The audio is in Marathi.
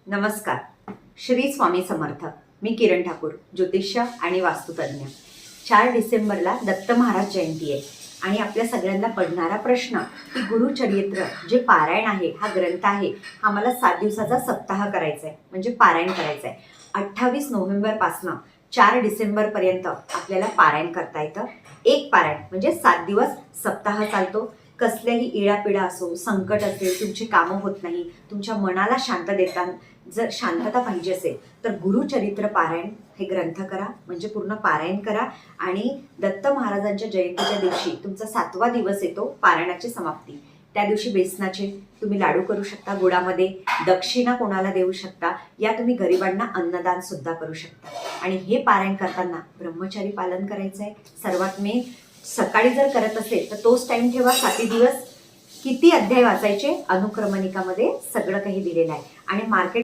नमस्कार. श्री स्वामी समर्थ. मी किरण ठाकूर, ज्योतिष्य आणि वास्तुतज्ञ. 4 डिसेंबरला दत्त महाराज जयंती आहे आणि आपल्या सगळ्यांना पडणारा प्रश्न की गुरुचरित्र जे पारायण आहे, हा ग्रंथ आहे, हा मला 7 दिवसाचा सप्ताह करायचा आहे, म्हणजे पारायण करायचं आहे. 28 नोव्हेंबरपासनं 4 डिसेंबरपर्यंत आपल्याला पारायण करता येतं. एक पारायण म्हणजे 7 दिवस सप्ताह चालतो. कसल्याही इडापिडा असो, संकट असेल, तुमची कामं होत नाही, तुमच्या मनाला शांत देता जर शांतता पाहिजे असेल तर गुरुचरित्र पारायण हे ग्रंथ करा, म्हणजे पूर्ण पारायण करा. आणि दत्त महाराजांच्या जयंतीच्या दिवशी तुमचा 7वा दिवस येतो पारायणाची समाप्ती. त्या दिवशी बेसनाचे तुम्ही लाडू करू शकता, गुळामध्ये दक्षिणा कोणाला देऊ शकता, या तुम्ही गरिबांना अन्नदान सुद्धा करू शकता. आणि हे पारायण करताना ब्रह्मचारी पालन करायचं आहे. सर्वात मेन, सकाळी जर करत असेल तर तोच टाइम ठेवा. 7 दिवस किती अध्याय वाचायचे अनुक्रमणिकामध्ये सगळं काही दिलेलं आहे. आणि मार्केट